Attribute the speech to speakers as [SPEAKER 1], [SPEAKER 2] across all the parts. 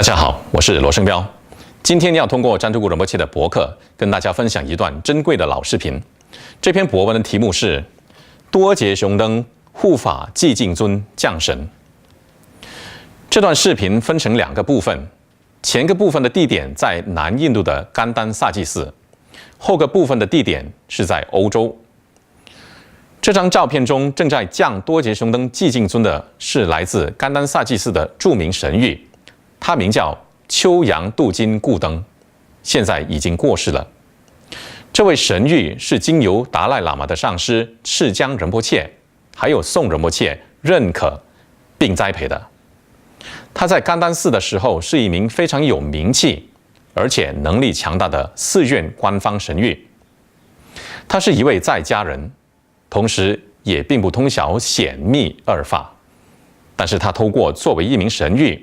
[SPEAKER 1] 大家好，我是罗生彪。今天要通过占图古仁波切的博客，跟大家分享一段珍贵的老视频。这篇博文的题目是“多杰雄登护法寂静尊降神”。这段视频分成2个部分，前个部分的地点在南印度的甘丹萨济寺，后个部分的地点是在欧洲。这张照片中正在降多杰雄登寂静尊的是来自甘丹萨济寺的著名神谕，他名叫秋阳度金固登，现在已经过世了。这位神谕是经由达赖喇嘛的上师赤江仁波切，还有宋仁波切认可并栽培的。他在甘丹寺的时候是一名非常有名气，而且能力强大的寺院官方神谕。他是一位在家人，同时也并不通晓显密二法，但是他透过作为一名神谕，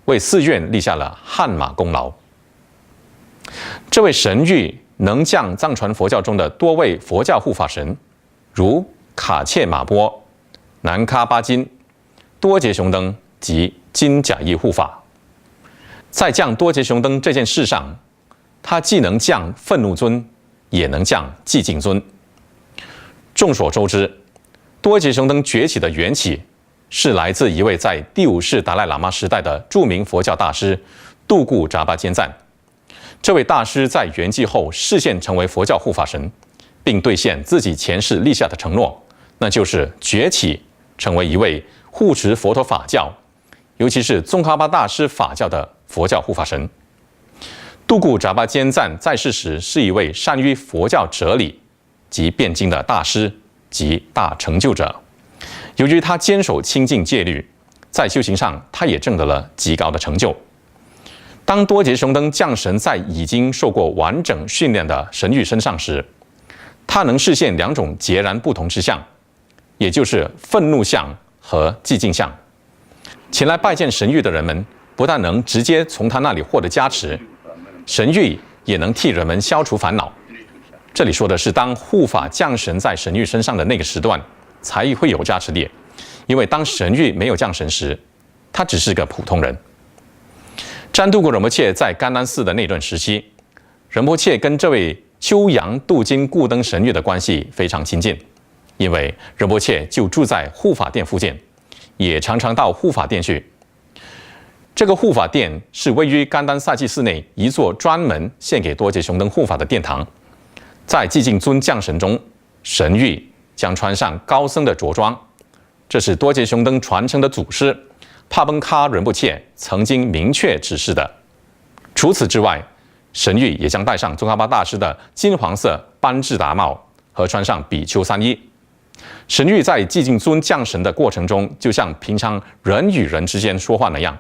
[SPEAKER 1] 为寺院立下了汗马功劳。这位神谕能将藏传佛教中的多位佛教护法神，如卡切马波、南喀巴金、多杰雄登及金甲义护法。在降多杰雄登这件事上，他既能降愤怒尊，也能降寂静尊。众所周知，多杰雄登崛起的缘起是来自一位在第5世达赖喇嘛时代的著名佛教大师杜固扎巴坚赞。这位大师在圆寂后示现成为佛教护法神，并兑现自己前世立下的承诺，那就是崛起成为一位护持佛陀法教，尤其是宗喀巴大师法教的佛教护法神。杜固扎巴坚赞在世时是一位善于佛教哲理及辩经的大师及大成就者。由于他坚守清净戒律，在修行上他也证得了极高的成就。当多杰雄登降神在已经受过完整训练的神谕身上时，他能示现2种截然不同之相，也就是愤怒相和寂静相。前来拜见神谕的人们不但能直接从他那里获得加持，神谕也能替人们消除烦恼。这里说的是当护法降神在神谕身上的那个时段才会有加持力，因为当神谕没有降神时，他只是个普通人。占图古仁波切在甘丹寺的那段时期，仁波切跟这位秋阳度金固登神谕的关系非常亲近，因为仁波切就住在护法殿附近，也常常到护法殿去。这个护法殿是位于甘丹萨济寺内一座专门献给多杰雄登护法的殿堂。在寂静尊降神中，神谕将穿上高僧的着装，这是多杰雄登传承的祖师帕崩喀仁波切曾经明确指示的。除此之外，神谕也将戴上宗喀巴大师的金黄色班智达帽和穿上比丘3衣。神谕在寂静尊降神的过程中，就像平常人与人之间说话那样，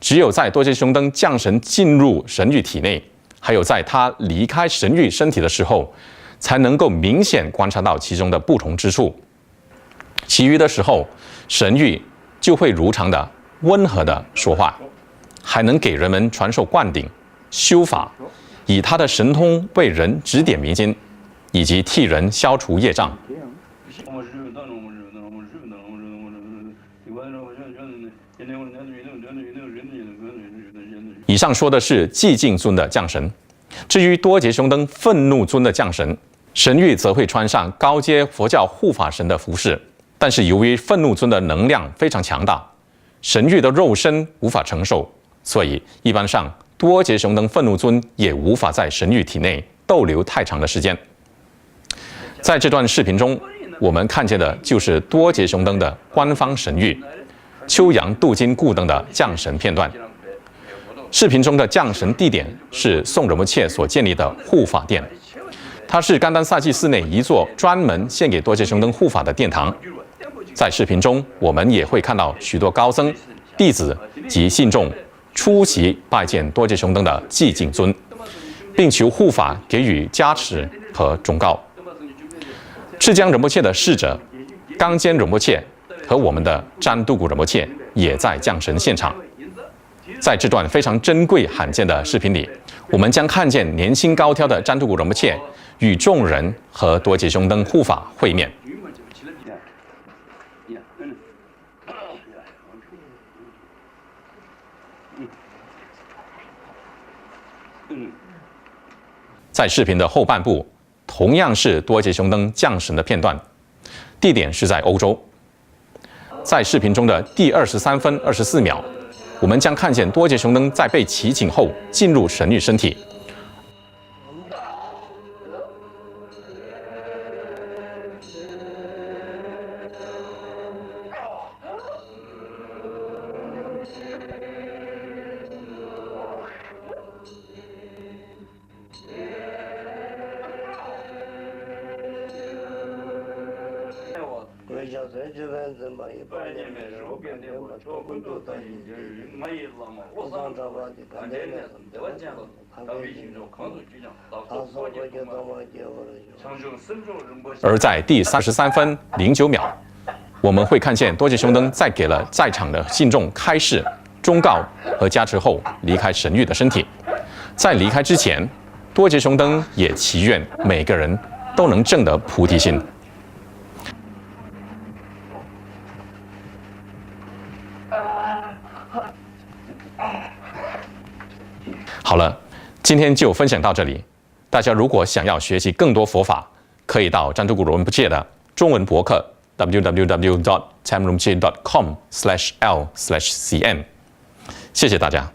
[SPEAKER 1] 只有在多杰雄登降神进入神谕体内，还有在他离开神谕身体的时候，才能够明显观察到其中的不同之处。其余的时候，神谕就会如常的温和的说话，还能给人们传授灌顶、修法，以他的神通为人指点迷津，以及替人消除业障。以上说的是寂静尊的降神。至于多杰雄登愤怒尊的降神，神谕则会穿上高阶佛教护法神的服饰，但是由于愤怒尊的能量非常强大，神谕的肉身无法承受，所以一般上多杰雄登愤怒尊也无法在神谕体内逗留太长的时间。在这段视频中，我们看见的就是多杰雄登的官方神谕秋阳度金固登的降神片段。视频中的降神地点是宋仁波切所建立的护法殿，它是甘丹萨济寺内一座专门献给多杰雄登护法的殿堂。在视频中，我们也会看到许多高僧、弟子及信众出席拜见多杰雄登的寂静尊，并求护法给予加持和忠告。赤江仁波切的侍者冈坚仁波切和我们的占图古仁波切也在降神现场。在这段非常珍贵罕见的视频里，我们将看见年轻高挑的占图古仁波切与众人和多杰雄登护法会面。在视频的后半部，同样是多杰雄登降神的片段，地点是在欧洲。在视频中的第23分24秒，我们将看见多杰雄登在被祈请后进入神谕身体。而在第33分09秒，我们会看见多杰雄登在给了在场的信众开示、忠告和加持后离开神谕的身体。在离开之前，多杰雄登也祈愿每个人都能证得菩提心。好了，今天就分享到这里。大家如果想要学习更多佛法，可以到占图古仁波切的中文博客 www.tamrumche.com/l/cn。谢谢大家。